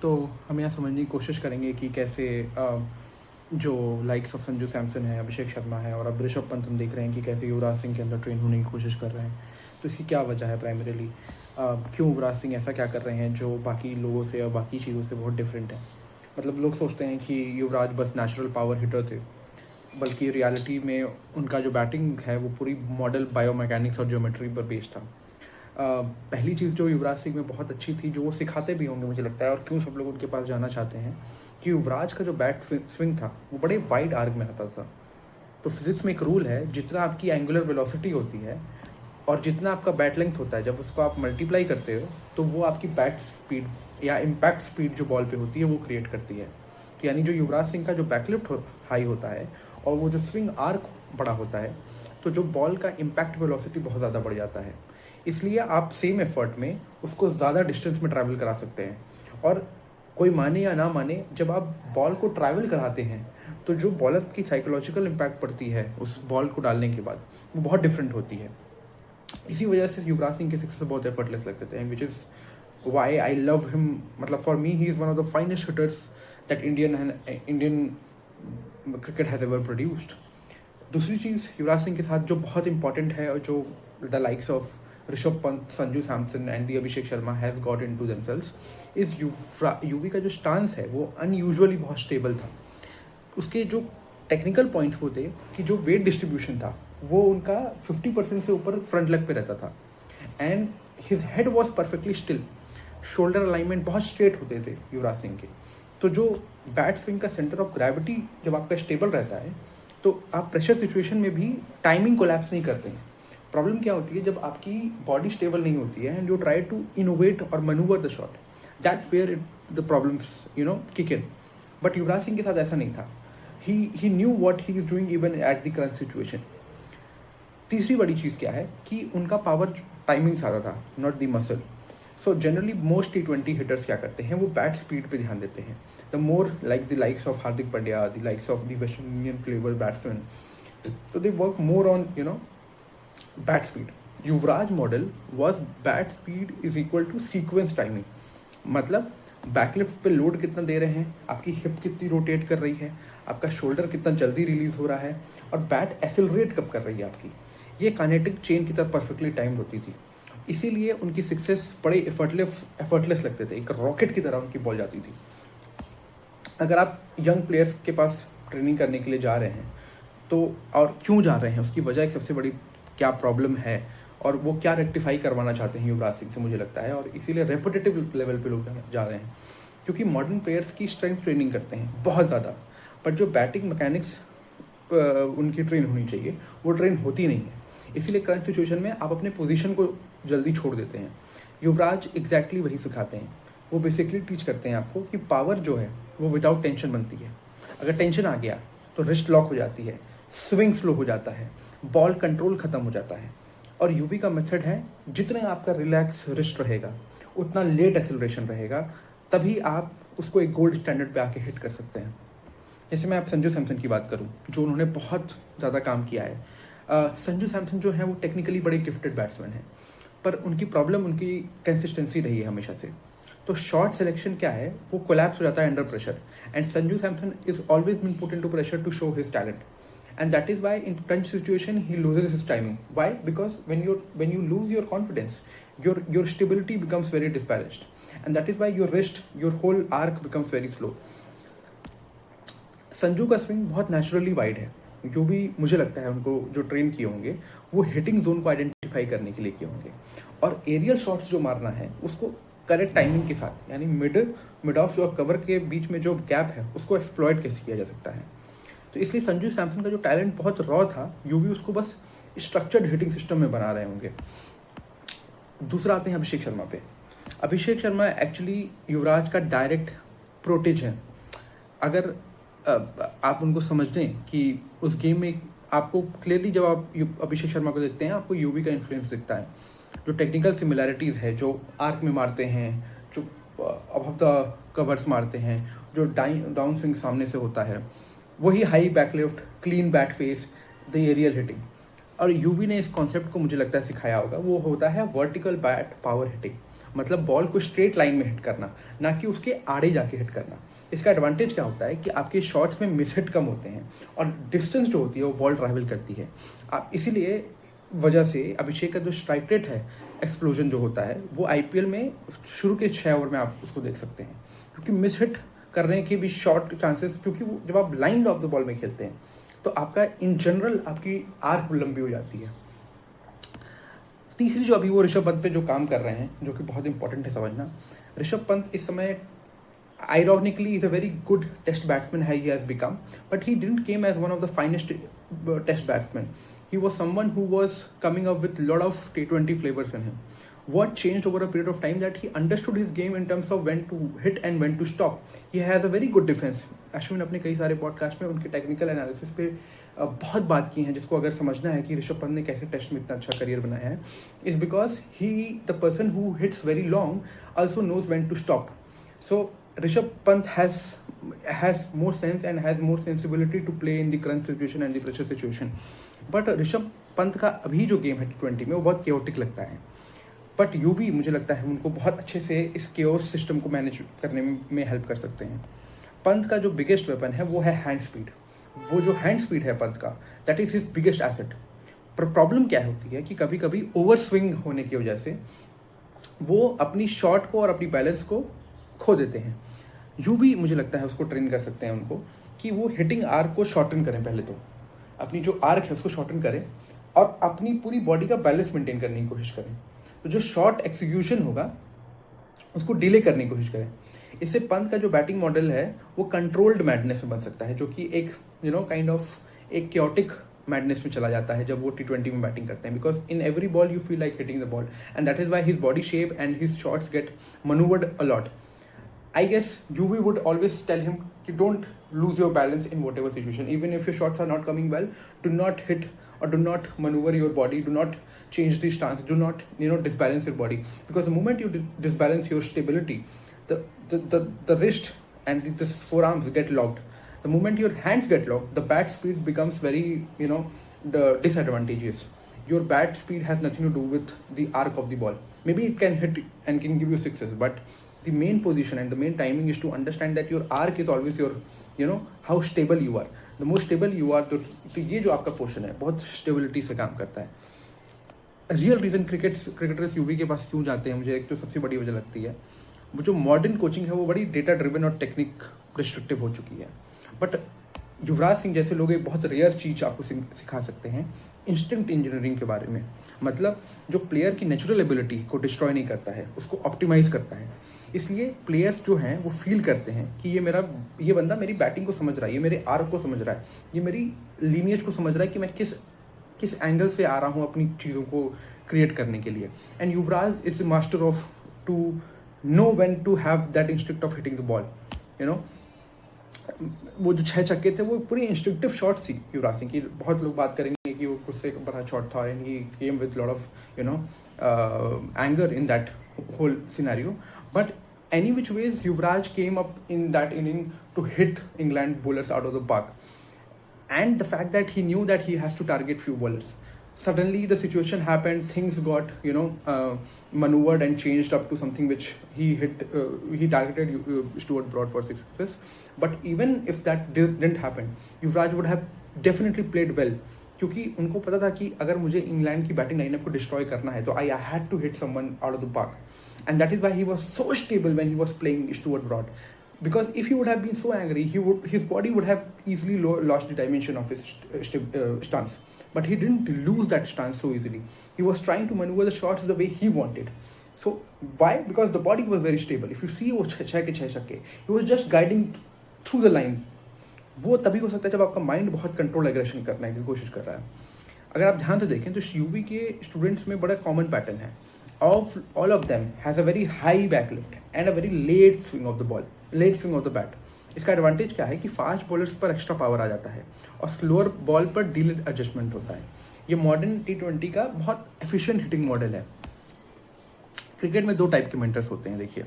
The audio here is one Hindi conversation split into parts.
तो हम यहाँ समझने की कोशिश करेंगे कि कैसे जो लाइक्स ऑफ संजू सैमसन है, अभिषेक शर्मा है और अब ऋषभ पंत हम देख रहे हैं कि कैसे युवराज सिंह के अंदर ट्रेन होने की कोशिश कर रहे हैं। तो इसकी क्या वजह है प्राइमरीली, क्यों युवराज सिंह ऐसा क्या कर रहे हैं जो बाकी लोगों से और बाकी चीज़ों से बहुत डिफरेंट है। मतलब लोग सोचते हैं कि युवराज बस नेचुरल पावर हिटर थे, बल्कि रियलिटी में उनका जो बैटिंग है वो पूरी मॉडल बायोमैकेनिक्स और ज्योमेट्री पर बेस्ड था। पहली चीज़ जो युवराज सिंह में बहुत अच्छी थी, जो वो सिखाते भी होंगे मुझे लगता है, और क्यों सब लोग उनके पास जाना चाहते हैं, कि युवराज का जो बैट स्विंग था वो बड़े वाइड आर्क में आता था। तो फिजिक्स में एक रूल है, जितना आपकी एंगुलर वेलोसिटी होती है और जितना आपका बैट लेंथ होता है, जब उसको आप मल्टीप्लाई करते हो तो वो आपकी बैट स्पीड या इम्पैक्ट स्पीड जो बॉल पे होती है वो क्रिएट करती है। तो यानी जो युवराज सिंह का जो बैकलिफ्ट हाई होता है और वो जो स्विंग आर्क बड़ा होता है, तो जो बॉल का इम्पैक्ट वेलोसिटी बहुत ज़्यादा बढ़ जाता है। इसलिए आप सेम एफर्ट में उसको ज़्यादा डिस्टेंस में ट्रैवल करा सकते हैं। और कोई माने या ना माने, जब आप बॉल को ट्रैवल कराते हैं तो जो बॉलर की साइकोलॉजिकल इम्पैक्ट पड़ती है उस बॉल को डालने के बाद, वो बहुत डिफरेंट होती है। इसी वजह से युवराज सिंह के सिक्सेस बहुत एफर्टलेस लगते हैं, which is why I love him. मतलब for me he is one of the finest hitters that Indian cricket has ever produced. दूसरी चीज़ युवराज सिंह के साथ जो बहुत इंपॉर्टेंट है और जो the likes of Rishabh Pant, Sanju Samson and the Abhishek Sharma has got into themselves is UV का जो स्टांस है वो अनयूजुअली बहुत स्टेबल था। उसके जो टेक्निकल पॉइंट्स वो थे कि जो वेट डिस्ट्रीब्यूशन था वो उनका 50% से ऊपर फ्रंट लेग पे रहता था, and his head was perfectly still. Shoulder alignment बहुत स्ट्रेट होते थे युवराज सिंह के। तो जो बैट स्विंग का सेंटर ऑफ ग्रेविटी जब आपका स्टेबल रहता है तो आप प्रेशर सिचुएशन में भी टाइमिंग कोलैप्स नहीं करते हैं। प्रॉब्लम क्या होती है, जब आपकी बॉडी स्टेबल नहीं होती है and you try to innovate और manoeuvre the shot, that where the problems kick in. But Yuvraj Singh के साथ ऐसा नहीं था। He knew what he is doing even at the current situation. तीसरी बड़ी चीज़ क्या है कि उनका पावर टाइमिंग से आता था, not the muscle. So generally most T20 hitters क्या करते हैं, वो बैट स्पीड पे ध्यान देते हैं। The more like the likes of Hardik Pandya, the likes of the West Indian flavour batsman, so they work more on bat speed. Yuvraj model was bat speed is equal to sequence timing. मतलब बैकलिफ्ट पे लोड कितना दे रहे हैं, आपकी हिप कितनी रोटेट कर रही है, आपका शोल्डर कितना जल्दी रिलीज हो रहा है, और बैट एक्सेलरेट कब कर रही है आपकी, ये काइनेटिक चेन की तरह परफेक्टली टाइम्ड होती थी। इसीलिए उनकी सक्सेस बड़े एफर्टलेस लगते थे, एक रॉकेट की तरह उनकी बॉल जाती थी। अगर आप यंग प्लेयर्स के पास ट्रेनिंग करने के लिए जा रहे हैं तो, और क्यों जा रहे हैं, उसकी वजह एक सबसे बड़ी क्या प्रॉब्लम है और वो क्या रेक्टिफाई करवाना चाहते हैं युवराज सिंह से, मुझे लगता है। और इसीलिए रेपिटेटिव लेवल पे लोग जा रहे हैं, क्योंकि मॉडर्न प्लेयर्स की स्ट्रेंथ ट्रेनिंग करते हैं बहुत ज़्यादा, बट जो बैटिंग मैकेनिक्स उनकी ट्रेन होनी चाहिए वो ट्रेन होती नहीं है। इसीलिए करंट सिचुएशन में आप अपने पोजीशन को जल्दी छोड़ देते हैं। युवराज एग्जैक्टली वही सिखाते हैं। वो बेसिकली टीच करते हैं आपको कि पावर जो है वो विदाउट टेंशन बनती है। अगर टेंशन आ गया तो रिस्ट लॉक हो जाती है, स्विंग स्लो हो जाता है, बॉल कंट्रोल खत्म हो जाता है। और यूवी का मेथड है, जितना आपका रिलैक्स रिस्ट रहेगा उतना लेट एक्सेलरेशन रहेगा, तभी आप उसको एक गोल्ड स्टैंडर्ड पे आके हिट कर सकते हैं। जैसे मैं आप संजू सैमसन की बात करूं, जो उन्होंने बहुत ज़्यादा काम किया है। संजू सैमसन जो है वो टेक्निकली बड़े गिफ्टेड बैट्समैन हैं, पर उनकी प्रॉब्लम उनकी कंसिस्टेंसी रही है हमेशा से। तो शॉर्ट सिलेक्शन क्या है, वो कोलैप्स हो जाता है under pressure, and Sanju Samson is always been put into pressure to show his talent, and that is why in crunch situation he loses his timing. Why? Because when you lose your confidence, your stability becomes very disbalanced, and that is why your wrist, your whole arc becomes very slow. Sanju का स्विंग बहुत नेचुरली वाइड है, जो भी मुझे लगता है उनको जो ट्रेन किए होंगे वो हिटिंग जोन को आइडेंटिफाई करने के लिए किए होंगे, और एरियल शॉट्स जो मारना है उसको करेक्ट टाइमिंग के साथ, यानी मिड ऑफ और कवर के बीच में जो गैप है उसको एक्सप्लॉइट कैसे किया जा सकता है। तो इसलिए संजू सैमसन का जो टैलेंट बहुत रॉ था, यूवी उसको बस स्ट्रक्चर्ड हिटिंग सिस्टम में बना रहे होंगे। दूसरा आते हैं अभिषेक शर्मा पे। अभिषेक शर्मा एक्चुअली युवराज का डायरेक्ट प्रोटेज है। अगर आप उनको समझ लें कि उस गेम में आपको क्लियरली, जब आप अभिषेक शर्मा को देखते हैं आपको यूवी का इन्फ्लुएंस दिखता है। जो टेक्निकल सिमिलैरिटीज़ है, जो आर्क में मारते हैं, जो अबव द कवर्स मारते हैं, जो डाउन स्विंग सामने से होता है, वही high backlift, clean bat face, the aerial hitting. और यूवी ने इस कॉन्सेप्ट को मुझे लगता है सिखाया होगा, वो होता है वर्टिकल बैट पावर हिटिंग। मतलब बॉल को स्ट्रेट लाइन में हिट करना, ना कि उसके आड़े जाके हिट करना। इसका एडवांटेज क्या होता है कि आपके शॉट्स में मिस हिट कम होते हैं और डिस्टेंस जो होती है वो बॉल ट्रैवल करती है। आप इसीलिए वजह से अभिषेक का जो स्ट्राइक रेट है, एक्सप्लोजन जो होता है, वो आईपीएल में शुरू के 6 ओवर में आप उसको देख सकते हैं, क्योंकि मिस हिट करने के भी शॉर्ट चांसेस, क्योंकि जब आप लाइन ऑफ द बॉल में खेलते हैं तो आपका इन जनरल आपकी आर्क लंबी हो जाती है। तीसरी जो अभी वो ऋषभ पंत पे जो काम कर रहे हैं, जो कि बहुत इंपॉर्टेंट है समझना। ऋषभ पंत इस समय ironically is a very good test batsman he has become, but he didn't came as one of the finest test batsmen. He was someone who was coming up with a lot of T20 flavors in him. What changed over a period of time that he understood his game in terms of when to hit and when to stop. He has a very good defense. Ashwin अपने कई सारे पॉडकास्ट में उनके टेक्निकल एनालिसिस पे बहुत बात की है, जिसको अगर समझना है कि ऋषभ पंत ने कैसे टेस्ट में इतना अच्छा करियर बनाया है, is because he the person who hits very long also knows when to stop. So Rishabh Pant has more sense and has more sensibility to play in the crunch situation and the pressure situation. But Rishabh Pant का अभी जो गेम है T20 में वो बहुत chaotic लगता है. बट यूवी मुझे लगता है उनको बहुत अच्छे से इस chaos सिस्टम को मैनेज करने में हेल्प कर सकते हैं. पंत का जो बिगेस्ट वेपन है वो है हैंड स्पीड. वो जो हैंड स्पीड है पंत का, that is his biggest asset. पर प्रॉब्लम क्या होती है कि कभी कभी ओवर स्विंग होने की वजह से वो अपनी शॉट को और अपनी बैलेंस को खो देते हैं. यूवी मुझे लगता है उसको ट्रेन कर सकते हैं उनको कि वो हिटिंग आर्क को शॉर्टन करें. पहले तो अपनी जो आर्क है उसको शॉर्टन करें और अपनी पूरी बॉडी का बैलेंस मेंटेन करने की कोशिश करें. तो जो शॉट एक्सिक्यूशन होगा उसको डिले करने की कोशिश करें. इससे पंत का जो बैटिंग मॉडल है वो कंट्रोल्ड मैडनेस में बन सकता है, जो कि एक काइंड ऑफ एक क्योटिक मैडनेस में चला जाता है जब वो T20 में बैटिंग करते हैं. Because in every ball you feel like hitting the ball and that is why his body shape and his shots get manoeuvred a lot. I guess UV would always tell him कि don't lose your balance in whatever situation. Even if your shots are not coming well, do not hit or do not maneuver your body. Do not change the stance. Do not disbalance your body, because the moment you disbalance your stability, the wrist and the forearms get locked. The moment your hands get locked, the bat speed becomes very disadvantageous. Your bat speed has nothing to do with the arc of the ball. Maybe it can hit and can give you sixes, but the main position and the main timing is to understand that your arc is always your how stable you are. The more stable you are, तो ये जो आपका पोर्शन है बहुत स्टेबिलिटी से काम करता है. रियल रीजन क्रिकेटर्स यूवी के पास क्यों जाते हैं, मुझे एक तो सबसे बड़ी वजह लगती है वो जो मॉडर्न कोचिंग है वो बड़ी डेटा ड्रिवन और टेक्निक रिस्ट्रिक्टिव हो चुकी है. बट युवराज सिंह जैसे लोग एक बहुत रेयर चीज़ आपको सिखा सकते हैं, इंस्टिंक्ट इंजीनियरिंग के बारे में. मतलब जो प्लेयर की नेचुरल एबिलिटी को डिस्ट्रॉय नहीं करता है, उसको ऑप्टिमाइज करता है. इसलिए प्लेयर्स जो हैं वो फील करते हैं कि ये बंदा मेरी बैटिंग को समझ रहा है, ये मेरे आर्क को समझ रहा है, ये मेरी लीनिएज को समझ रहा है कि मैं किस एंगल से आ रहा हूँ अपनी चीज़ों को क्रिएट करने के लिए. And Yuvraj is the master of to know when to have that instinct of hitting the ball. वो जो 6 छक्के थे वो पूरी इंस्टिंक्टिव शॉट थी युवराज सिंह की. बहुत लोग बात करेंगे कि वो कुछ से बड़ा शॉट था and he came with lot of anger in that whole scenario. But any which ways, Yuvraj came up in that inning to hit England bowlers out of the park. And the fact that he knew that he has to target few bowlers. Suddenly the situation happened, things got, maneuvered and changed up to something which he targeted Stuart Broad for 6 sixes. But even if that didn't happen, Yuvraj would have definitely played well. क्योंकि उनको पता था कि अगर मुझे इंग्लैंड की बैटिंग लाइनअप को डिस्ट्रॉय करना है तो I had to hit someone out of the park. And that is why he was so stable when he was playing Stuart Broad. Because if he would have been so angry, his body would have easily lost the dimension of his stance. But he didn't lose that stance so easily. He was trying to maneuver the shots the way he wanted. So why? Because the body was very stable. If you see वो 6 के 6 छक्के, he was just guiding through the line. वो तभी हो सकता है जब आपका माइंड बहुत कंट्रोल एग्रेशन करने की कोशिश कर रहा है. अगर आप ध्यान से देखें तो यूवी के स्टूडेंट्स में बड़ा कॉमन पैटर्न है. All of them has a very high backlift and a very late swing of the bat. इसका एडवांटेज क्या है कि फास्ट बॉलर्स पर एक्स्ट्रा पावर आ जाता है और स्लोअर बॉल पर डिलेड एडजस्टमेंट होता है. ये मॉडर्न T20 का बहुत एफिशिएंट हिटिंग मॉडल है. क्रिकेट में 2 टाइप के मेंटर्स होते हैं. देखिए,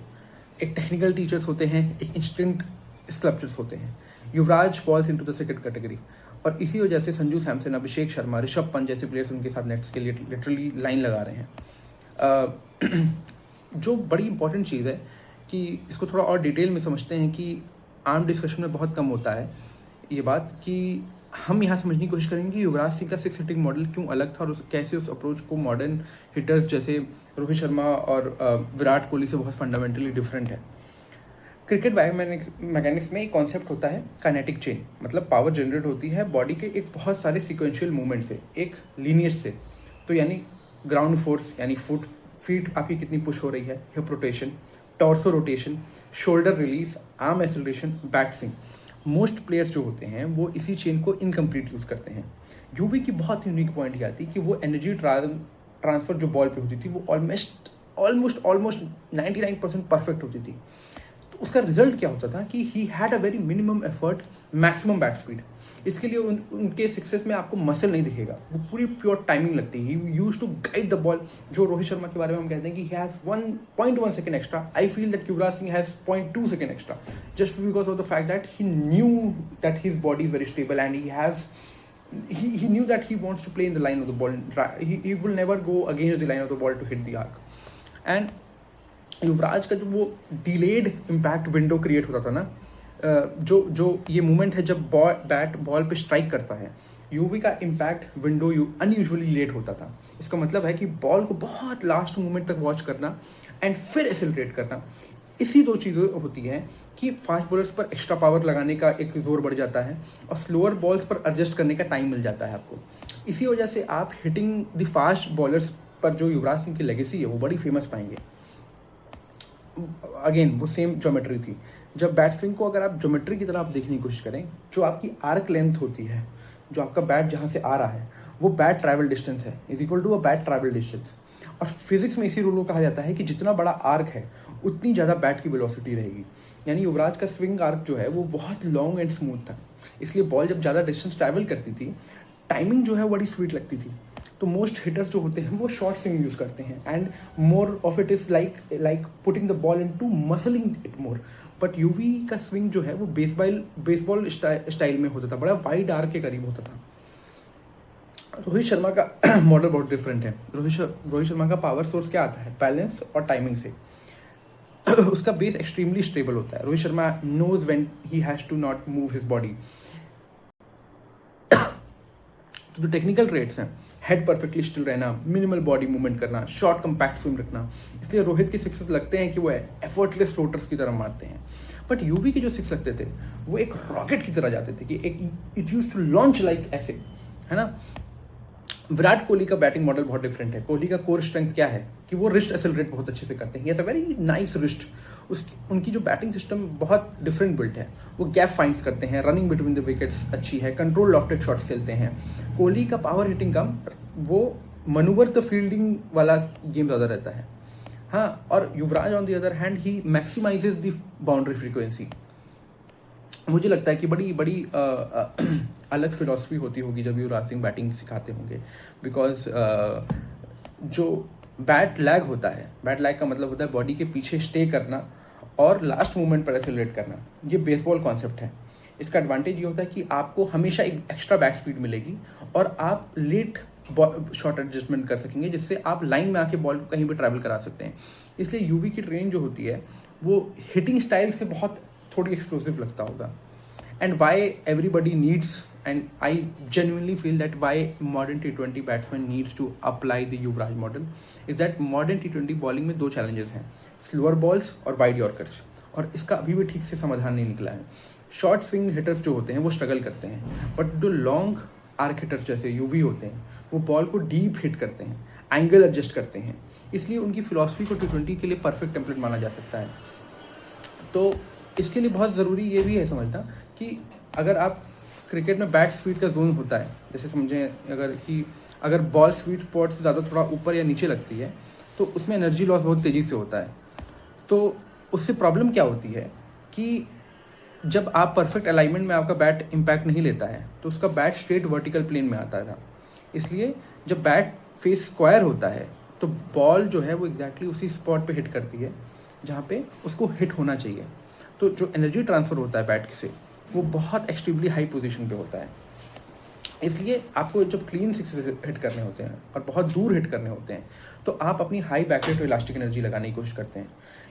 एक टेक्निकल टीचर्स होते हैं, एक इंस्टिंक्ट स्कल्पचर्स होते हैं. Yuvraj falls into the second category. और इसी वजह से संजू सैमसन, अभिषेक शर्मा, ऋषभ पंत जैसे प्लेयर्स उनके साथ नेट्स के लिए लिटरली लाइन लगा रहे हैं. जो बड़ी इंपॉर्टेंट चीज़ है कि इसको थोड़ा और डिटेल में समझते हैं कि आम डिस्कशन में बहुत कम होता है ये बात, कि हम यहाँ समझने की कोशिश करेंगे कि युवराज सिंह का 6 हिटिंग मॉडल क्यों अलग था और कैसे उस अप्रोच को मॉडर्न हिटर्स जैसे रोहित शर्मा और विराट कोहली से बहुत फंडामेंटली डिफरेंट है। क्रिकेट बायोमैकेनिक्स में एक कॉन्सेप्ट होता है काइनेटिक चेन, मतलब पावर जनरेट होती है बॉडी के एक बहुत सारे सीक्वेंशियल मूवमेंट से, एक लीनियज से। तो यानी ग्राउंड फोर्स यानी फीट आपकी कितनी पुश हो रही है, hip rotation, torso rotation, shoulder release, arm acceleration, back swing. Most players जो होते हैं वो इसी चेन को इनकम्प्लीट यूज़ करते हैं। यूवी की बहुत यूनिक पॉइंट ये आती कि वो एनर्जी ट्रांसफर जो बॉल पे होती थी वो ऑलमोस्ट 99% परफेक्ट होती थी। तो उसका रिजल्ट क्या होता था कि he had a very minimum effort, maximum bat speed. इसके लिए उनके सक्सेस में आपको मसल नहीं दिखेगा, वो पूरी प्योर टाइमिंग लगती है। He used to guide the ball. जो रोहित शर्मा के बारे में हम कहते हैं कि he has 1.1 second extra, I feel that Yuvraj Singh has 0.2 second extra, just because of the fact that he knew that his body is very stable and he knew that he wants to play in the line of the ball. He will never go against the line of the ball to hit the arc. And युवराज का जो वो डिलेड इम्पैक्ट विंडो क्रिएट होता था ना, जो ये मूवमेंट है जब बैट बॉल पे स्ट्राइक करता है, यूवी का इम्पैक्ट विंडो अनयूजुअली लेट होता था। इसका मतलब है कि बॉल को बहुत लास्ट मोमेंट तक वॉच करना एंड फिर एक्सेलरेट करना, इसी दो चीज़ें होती हैं कि फास्ट बॉलर्स पर एक्स्ट्रा पावर लगाने का एक जोर बढ़ जाता है और स्लोअर बॉल्स पर एडजस्ट करने का टाइम मिल जाता है आपको। इसी वजह से आप हिटिंग द फास्ट बॉलर्स पर जो युवराज सिंह की लेगेसी है वो बड़ी फेमस पाएंगे। अगेन वो सेम ज्योमेट्री थी। जब बैट स्विंग को अगर आप ज्योमेट्री की तरह आप देखने की कोशिश करें, जो आपकी आर्क लेंथ होती है, जो आपका बैट जहाँ से आ रहा है वो बैट ट्रैवल डिस्टेंस है, is equal to a bat travel distance. और फिजिक्स में इसी रूल को कहा जाता है कि जितना बड़ा आर्क है उतनी ज़्यादा बैट की वेलोसिटी रहेगी। यानी युवराज का स्विंग आर्क जो है वो बहुत लॉन्ग एंड स्मूथ था, इसलिए बॉल जब ज़्यादा डिस्टेंस ट्रैवल करती थी, टाइमिंग जो है बड़ी स्वीट लगती थी। तो मोस्ट हिटर्स जो होते हैं वो शॉर्ट स्विंग यूज़ करते हैं and more of it is like putting the ball into muscling it more. But Yuvi का स्विंग जो है वो बेसबॉल स्टाइल में होता था, बड़ा वाइड आर्क के करीब होता था। रोहित शर्मा का मॉडल बहुत डिफरेंट है। रोहित शर्मा का पावर सोर्स क्या आता है, बैलेंस और टाइमिंग से। उसका बेस एक्सट्रीमली स्टेबल होता है। Rohit Sharma knows when he has to not move his body. तो जो टेक्निकल ट्रेड्स हैं, हेड परफेक्टली स्टिल रहना, मिनिमल बॉडी मूवमेंट करना, शॉर्ट कंपैक्ट स्विंग रखना, इसलिए रोहित के सिक्सेस लगते हैं कि वो एफर्टलेस फ्लोटर्स की तरह मारते हैं। बट यूवी के जो सिक्स लगते थे वो एक रॉकेट की तरह जाते थे कि it used to launch like ऐसे, है ना। विराट कोहली का बैटिंग मॉडल बहुत डिफरेंट है। कोहली का कोर स्ट्रेंथ क्या है कि वो रिस्ट एक्सेलरेट बहुत अच्छे से करते हैं, वेरी नाइस रिस्ट। उनकी जो बैटिंग सिस्टम बहुत डिफरेंट बिल्ट है। वो गैप फाइंड्स करते हैं, रनिंग बिटवीन द विकेट्स अच्छी है, कंट्रोल लॉफ्टेड शॉट्स खेलते हैं। कोहली का पावर हिटिंग कम, वो मनूवर द फील्डिंग वाला गेम ज़्यादा रहता है। हाँ, और Yuvraj on the other hand he maximises the boundary frequency. मुझे लगता है कि बड़ी अलग फिलॉसफी होती होगी जब युवराज सिंह बैटिंग सिखाते होंगे, बिकॉज जो बैट लैग होता है, बैट लैग का मतलब होता है बॉडी के पीछे स्टे करना और लास्ट मोमेंट पर एक्सेलरेट करना। ये बेसबॉल कॉन्सेप्ट है। इसका एडवांटेज ये होता है कि आपको हमेशा एक एक्स्ट्रा बैक स्पीड मिलेगी और आप लेट शॉट एडजस्टमेंट कर सकेंगे, जिससे आप लाइन में आके बॉल को कहीं भी ट्रैवल करा सकते हैं। इसलिए यूवी की ट्रेन जो होती है वो हिटिंग स्टाइल से बहुत थोड़ी एक्सप्लोसिव लगता होगा। And Y everybody needs, and I genuinely feel that why modern T20 batsman needs to apply the Yuvraj model is that modern T20 bowling में दो चैलेंजेस हैं, स्लोअर बॉल्स और वाइड यॉर्कर्स, और इसका अभी भी ठीक से समाधान नहीं निकला है। शॉर्ट स्विंग हिटर्स जो होते हैं वो स्ट्रगल करते हैं, बट जो लॉन्ग आर्क हिटर्स जैसे यूवी होते हैं वो बॉल को डीप हिट करते हैं, एंगल एडजस्ट करते हैं, इसलिए उनकी फिलॉसफी को T20 के लिए परफेक्ट टेम्पलेट माना जा सकता है। तो इसके लिए बहुत ज़रूरी ये भी है समझना कि अगर आप क्रिकेट में बैट स्पीड का जोन होता है, जैसे समझें अगर बॉल स्वीट स्पॉट से ज़्यादा थोड़ा ऊपर या नीचे लगती है तो उसमें एनर्जी लॉस बहुत तेज़ी से होता है। तो उससे प्रॉब्लम क्या होती है कि जब आप परफेक्ट अलाइनमेंट में आपका बैट इम्पैक्ट नहीं लेता है तो उसका बैट स्ट्रेट वर्टिकल प्लेन में आता था। इसलिए जब बैट फेस स्क्वायर होता है तो बॉल जो है वो एग्जैक्टली उसी स्पॉट पे हिट करती है जहाँ पे उसको हिट होना चाहिए। तो जो एनर्जी ट्रांसफ़र होता है बैट से वो बहुत एक्सट्रीमली हाई पोजीशन पे होता है। इसलिए आपको जब क्लीन सिक्स हिट करने होते हैं और बहुत दूर हिट करने होते हैं तो आप अपनी हाई बैकरेट और इलास्टिक एनर्जी लगाने की कोशिश करते हैं,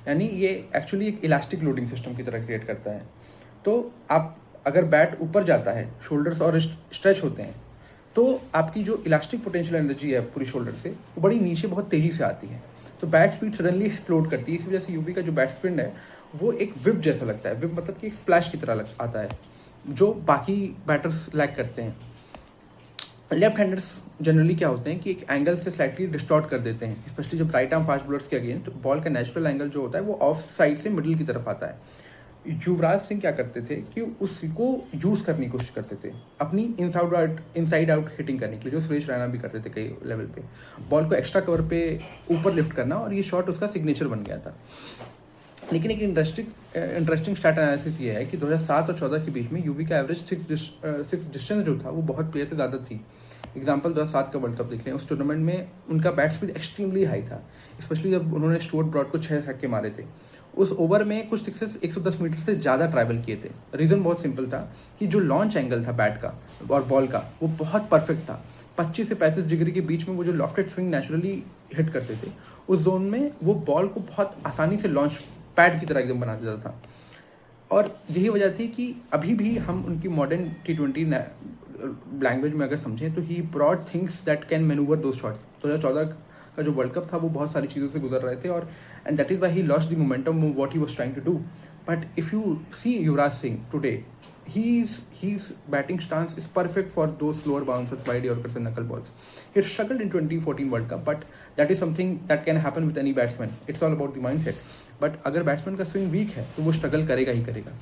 यानी ये एक्चुअली एक इलास्टिक लोडिंग सिस्टम की तरह क्रिएट करता है। तो आप अगर बैट ऊपर जाता है, शोल्डर्स और स्ट्रेच होते हैं, तो आपकी जो इलास्टिक पोटेंशियल एनर्जी है पूरी शोल्डर से वो बड़ी नीचे बहुत तेज़ी से आती है, तो बैट स्पीड सडनली एक्सप्लोड करती है। इसी वजह से यूवी का जो बैट स्पिन है वो एक विप जैसा लगता है। विप मतलब कि एक स्प्लैश की तरह आता है, जो बाकी बैटर्स लैक करते हैं। लेफ्ट हैंडर्स जनरली क्या होते हैं कि एक एंगल से स्लाइटली डिस्टॉर्ट कर देते हैं, स्पेशली जब राइट आर्म फास्ट बॉलर्स के अगेंस्ट बॉल का नेचुरल एंगल जो होता है वो ऑफ साइड से मिडिल की तरफ आता है। युवराज सिंह क्या करते थे कि उसको यूज करने की कोशिश करते थे अपनी इनसाइड आउट हिटिंग करने के लिए, जो सुरेश रैना भी करते थे कई लेवल पे, बॉल को एक्स्ट्रा कवर पे ऊपर लिफ्ट करना, और ये शॉट उसका सिग्नेचर बन गया था। लेकिन एक इंटरेस्टिंग स्टैट एनालिसिस ये है कि 2007 और 14 के बीच में यूवी का एवरेज सिक्स डिस्टेंस जो था वो बहुत प्लेयर से ज़्यादा थी। एग्जाम्पल 2007 का वर्ल्ड कप देख लें, उस टूर्नामेंट में उनका बैट स्पीड एक्सट्रीमली हाई था, स्पेशली जब उन्होंने स्टुअर्ट ब्रॉड को 6 छक्के मारे थे। उस ओवर में कुछ सिक्सेस 110 मीटर से ज़्यादा ट्रैवल किए थे। रीज़न बहुत सिंपल था कि जो लॉन्च एंगल था बैट का और बॉल का वो बहुत परफेक्ट था। 25 से 35 डिग्री के बीच में वो जो लॉफ्टेड स्विंग नेचुरली हिट करते थे, उस जोन में वो बॉल को बहुत आसानी से लॉन्च पैड की तरह एकदम बना देता था। और यही वजह थी कि अभी भी हम उनकी मॉडर्न T20 लैंग्वेज में अगर समझें तो he broad things that can manoeuvre two shots. 2014 का जो वर्ल्ड कप था वो बहुत सारी चीज़ों से गुजर रहे थे, और and that is why he lost the momentum of what he was trying to do. But if you see Yuvraj Singh today, his batting stance is perfect for those slower bouncers, wide Yorkers and knuckleballs. He struggled in 2014 World Cup, but that is something that can happen with any batsman. It's all about the mindset. But अगर बैट्समैन का स्विंग वीक है तो वो स्ट्रगल करेगा ही करेगा।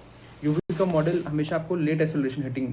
यूवी का मॉडल हमेशा आपको लेट एक्सेलरेशन हिटिंग